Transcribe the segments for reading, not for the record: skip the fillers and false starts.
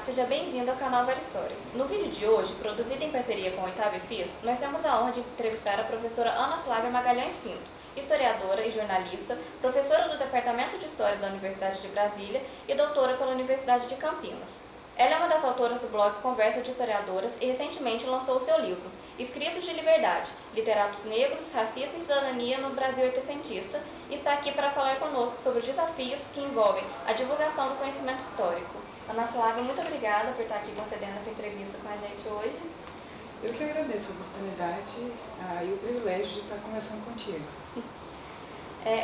seja bem-vindo ao canal Vera História. No vídeo de hoje, produzido em parceria com o Oitavo FIS, nós temos a honra de entrevistar a professora Ana Flávia Magalhães Pinto, historiadora e jornalista, professora do Departamento de História da Universidade de Brasília e doutora pela Universidade de Campinas. Ela é uma das autoras do blog Conversa de Historiadoras e recentemente lançou o seu livro, Escritos de Liberdade, Literatos Negros, Racismo e Cidadania no Brasil Oitocentista, e está aqui para falar conosco sobre os desafios que envolvem a divulgação do conhecimento histórico. Ana Flávia, muito obrigada por estar aqui concedendo essa entrevista com a gente hoje. Eu que agradeço a oportunidade e o privilégio de estar conversando contigo.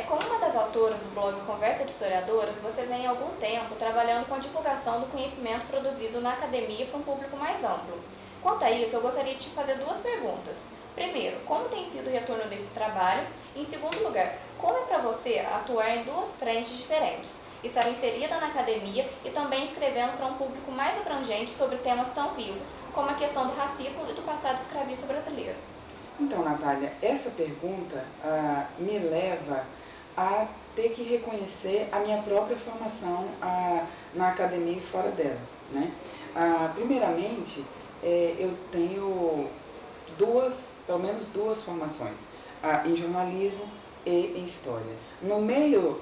Como uma das autoras do blog Conversa de Historiadoras, você vem há algum tempo trabalhando com a divulgação do conhecimento produzido na academia para um público mais amplo. Quanto a isso, eu gostaria de te fazer duas perguntas. Primeiro, como tem sido o retorno desse trabalho? E, em segundo lugar, como é para você atuar em duas frentes diferentes? Estar inserida na academia e também escrevendo para um público mais abrangente sobre temas tão vivos como a questão do racismo e do passado escravista brasileiro. Então, Natália, essa pergunta me leva a ter que reconhecer a minha própria formação na academia e fora dela, né? Primeiramente, eu tenho pelo menos duas formações, em jornalismo e em história. No meio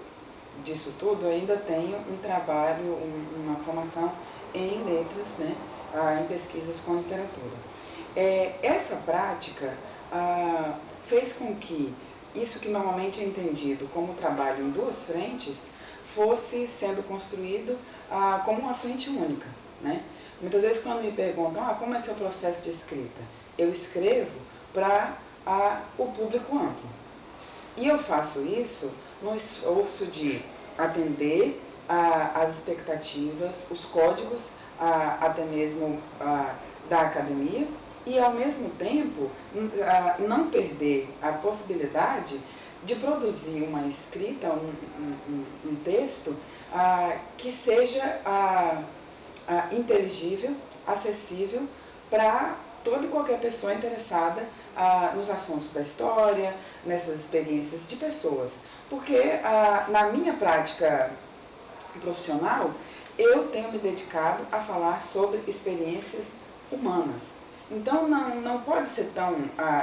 disso tudo, eu ainda tenho um trabalho, uma formação em letras, né? Em pesquisas com literatura. Essa prática fez com que isso que normalmente é entendido como trabalho em duas frentes fosse sendo construído como uma frente única, né? Muitas vezes quando me perguntam como é seu processo de escrita, eu escrevo para o público amplo. E eu faço isso no esforço de atender as expectativas, os códigos, até mesmo da academia, e ao mesmo tempo não perder a possibilidade de produzir uma escrita, um texto que seja inteligível, acessível para toda e qualquer pessoa interessada nos assuntos da história, nessas experiências de pessoas. Porque na minha prática profissional, eu tenho me dedicado a falar sobre experiências humanas. Então, não pode ser tão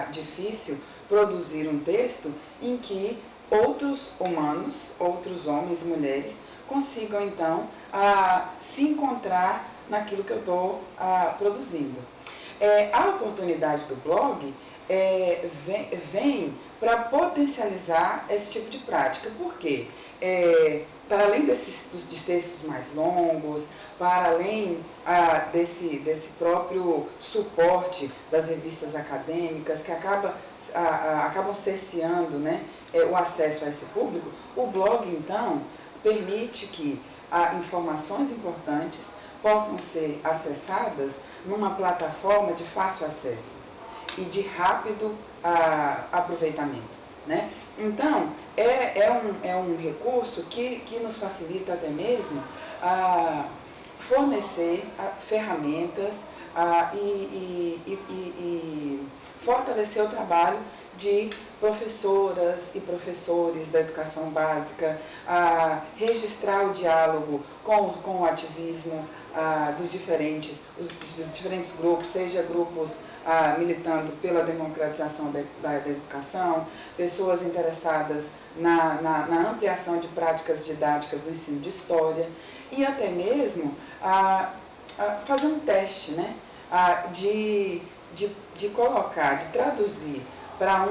difícil produzir um texto em que outros humanos, outros homens e mulheres, consigam, então, se encontrar naquilo que eu estou produzindo. A oportunidade do blog vem para potencializar esse tipo de prática. Por quê? Para além dos textos mais longos, para além desse próprio suporte das revistas acadêmicas, que acabam cerceando, né, o acesso a esse público, o blog, então, permite que informações importantes possam ser acessadas numa plataforma de fácil acesso e de rápido aproveitamento, né? Então, é um recurso que nos facilita até mesmo fornecer ferramentas e fortalecer o trabalho de professoras e professores da educação básica, registrar o diálogo com o ativismo dos diferentes grupos, seja grupos militando pela democratização da educação, pessoas interessadas na ampliação de práticas didáticas do ensino de história e até mesmo fazer um teste, né, de colocar, de traduzir para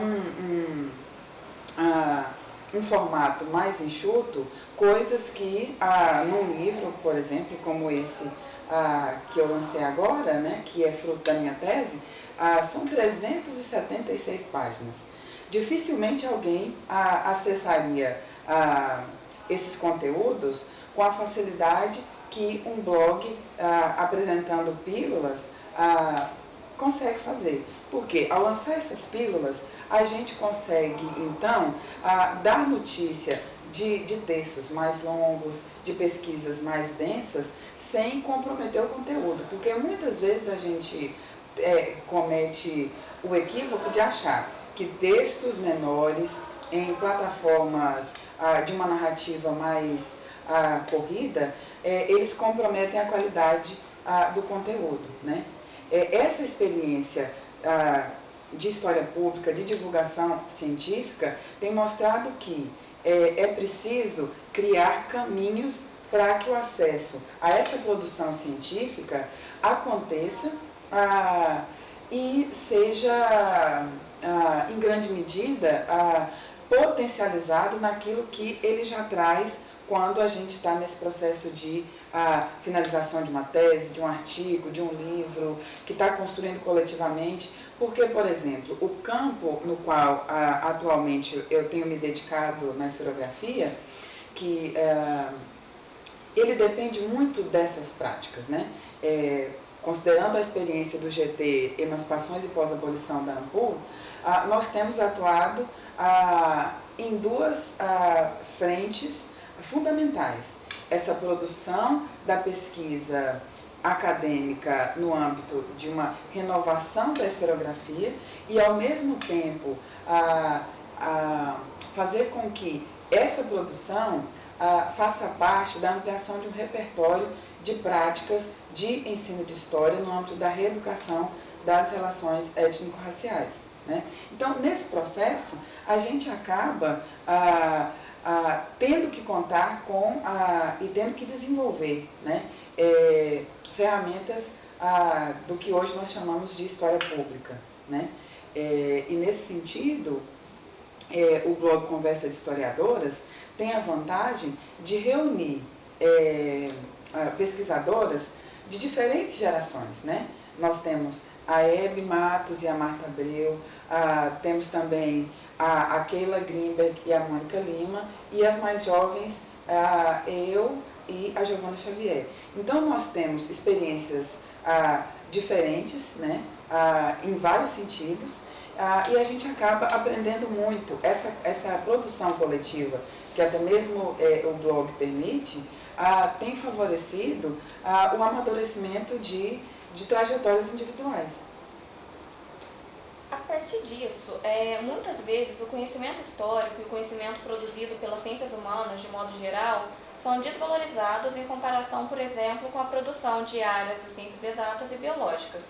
um formato mais enxuto, coisas que num livro, por exemplo, como esse que eu lancei agora, né, que é fruto da minha tese, são 376 páginas. Dificilmente alguém acessaria esses conteúdos com a facilidade que um blog apresentando pílulas consegue fazer. Porque ao lançar essas pílulas, a gente consegue, então, dar notícia de textos mais longos, de pesquisas mais densas, sem comprometer o conteúdo. Porque muitas vezes a gente comete o equívoco de achar que textos menores em plataformas de uma narrativa mais corrida, eles comprometem a qualidade do conteúdo, né? Essa experiência de história pública, de divulgação científica, tem mostrado que é preciso criar caminhos para que o acesso a essa produção científica aconteça e seja, em grande medida, potencializado naquilo que ele já traz quando a gente está nesse processo de finalização de uma tese, de um artigo, de um livro, que está construindo coletivamente. Porque, por exemplo, o campo no qual atualmente eu tenho me dedicado na historiografia, que ele depende muito dessas práticas, né? Considerando a experiência do GT, Emancipações e Pós-Abolição da ANPUL, nós temos atuado em duas frentes fundamentais. Essa produção da pesquisa acadêmica no âmbito de uma renovação da historiografia e, ao mesmo tempo, fazer com que essa produção faça parte da ampliação de um repertório de práticas de ensino de história no âmbito da reeducação das relações étnico-raciais, né? Então, nesse processo, a gente acaba tendo que contar com e tendo que desenvolver, né, ferramentas do que hoje nós chamamos de história pública, né? E nesse sentido, o blog Conversa de Historiadoras tem a vantagem de reunir pesquisadoras de diferentes gerações, né? Nós temos a Hebe Matos e a Marta Abreu, temos também a Keila Grimberg e a Mônica Lima, e as mais jovens, eu e a Giovana Xavier. Então, nós temos experiências diferentes, né? Em vários sentidos, e a gente acaba aprendendo muito. Essa produção coletiva, que até mesmo o blog permite, tem favorecido o amadurecimento de trajetórias individuais. A partir disso, muitas vezes o conhecimento histórico e o conhecimento produzido pelas ciências humanas, de modo geral, são desvalorizados em comparação, por exemplo, com a produção de áreas de ciências exatas e biológicas.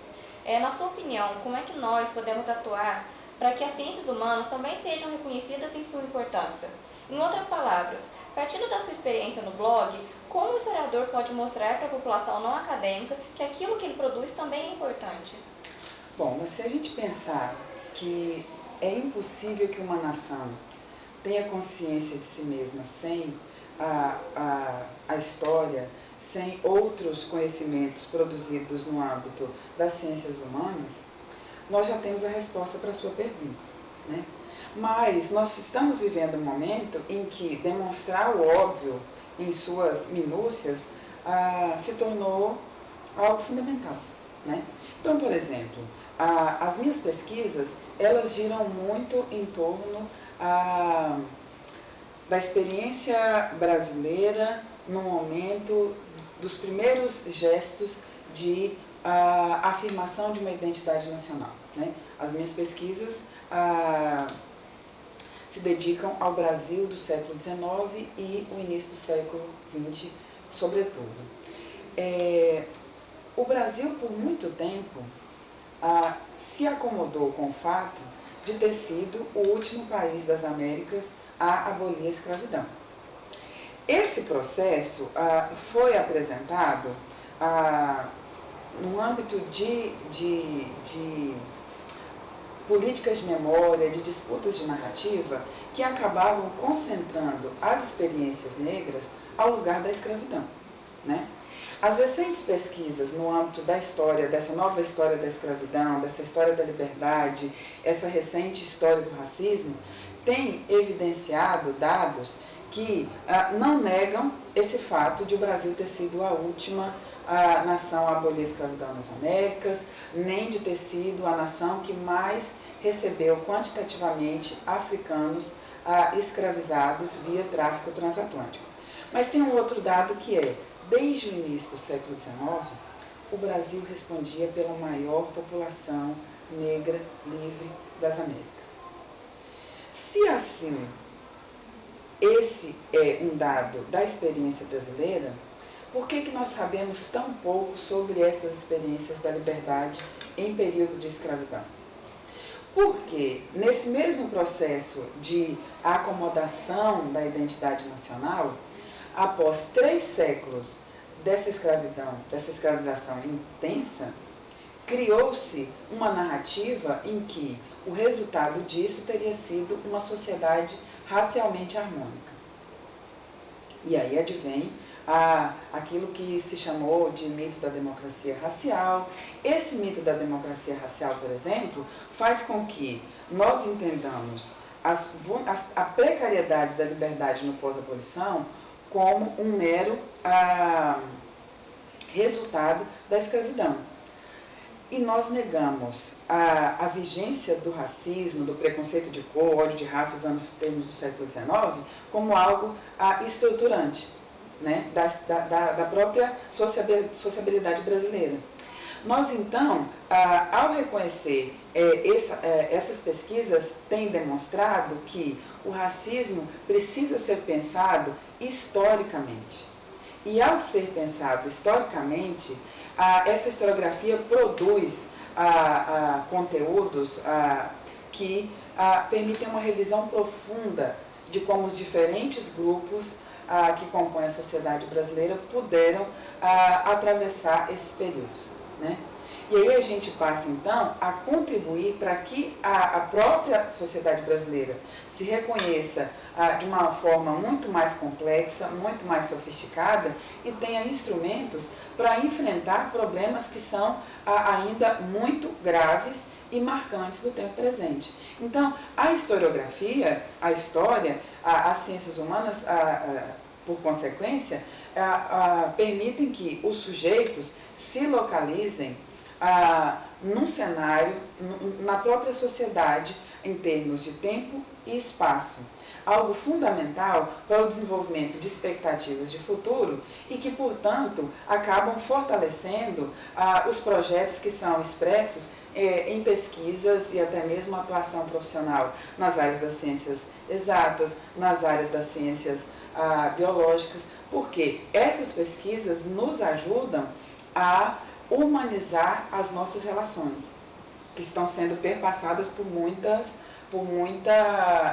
Na sua opinião, como é que nós podemos atuar para que as ciências humanas também sejam reconhecidas em sua importância? Em outras palavras, partindo da sua experiência no blog, como o historiador pode mostrar para a população não acadêmica que aquilo que ele produz também é importante? Bom, mas se a gente pensar que é impossível que uma nação tenha consciência de si mesma sem a história, sem outros conhecimentos produzidos no âmbito das ciências humanas, nós já temos a resposta para a sua pergunta, né? Mas nós estamos vivendo um momento em que demonstrar o óbvio em suas minúcias se tornou algo fundamental, né? Então, por exemplo, as minhas pesquisas, elas giram muito em torno da experiência brasileira no momento dos primeiros gestos de afirmação de uma identidade nacional, né? As minhas pesquisas se dedicam ao Brasil do século XIX e o início do século XX, sobretudo. O Brasil, por muito tempo, se acomodou com o fato de ter sido o último país das Américas a abolir a escravidão. Esse processo foi apresentado no âmbito de políticas de memória, de disputas de narrativa, que acabavam concentrando as experiências negras ao lugar da escravidão, né? As recentes pesquisas no âmbito da história, dessa nova história da escravidão, dessa história da liberdade, essa recente história do racismo, têm evidenciado dados que não negam esse fato de o Brasil ter sido a última nação a abolir a escravidão nas Américas, nem de ter sido a nação que mais recebeu quantitativamente africanos escravizados via tráfico transatlântico. Mas tem um outro dado que desde o início do século XIX, o Brasil respondia pela maior população negra livre das Américas. Se assim, esse é um dado da experiência brasileira, Por que nós sabemos tão pouco sobre essas experiências da liberdade em período de escravidão? Porque nesse mesmo processo de acomodação da identidade nacional, após 3 séculos dessa escravidão, dessa escravização intensa, criou-se uma narrativa em que o resultado disso teria sido uma sociedade racialmente harmônica. E aí advém aquilo que se chamou de mito da democracia racial. Esse mito da democracia racial, por exemplo, faz com que nós entendamos a precariedade da liberdade no pós-abolição como um mero resultado da escravidão. E nós negamos a vigência do racismo, do preconceito de cor, ódio de raça, usando os termos do século XIX, como algo estruturante, né, da própria sociabilidade brasileira. Nós, então, ao reconhecer essas pesquisas têm demonstrado que o racismo precisa ser pensado historicamente. E ao ser pensado historicamente, essa historiografia produz conteúdos que permitem uma revisão profunda de como os diferentes grupos que compõem a sociedade brasileira puderam atravessar esses períodos, né? E aí a gente passa, então, a contribuir para que a própria sociedade brasileira se reconheça de uma forma muito mais complexa, muito mais sofisticada e tenha instrumentos para enfrentar problemas que são ainda muito graves e marcantes do tempo presente. Então, a historiografia, a história, as ciências humanas, por consequência, permitem que os sujeitos se localizem num cenário, na própria sociedade, em termos de tempo e espaço. Algo fundamental para o desenvolvimento de expectativas de futuro e que, portanto, acabam fortalecendo os projetos que são expressos em pesquisas e até mesmo atuação profissional nas áreas das ciências exatas, nas áreas das ciências biológicas, porque essas pesquisas nos ajudam a humanizar as nossas relações, que estão sendo perpassadas por muita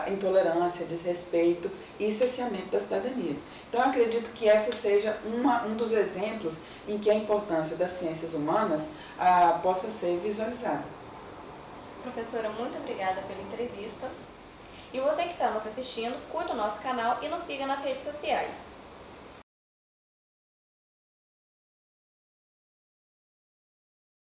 intolerância, desrespeito e cerceamento da cidadania. Então, eu acredito que essa seja um dos exemplos em que a importância das ciências humanas possa ser visualizada. Professora, muito obrigada pela entrevista. E você que está nos assistindo, curta o nosso canal e nos siga nas redes sociais.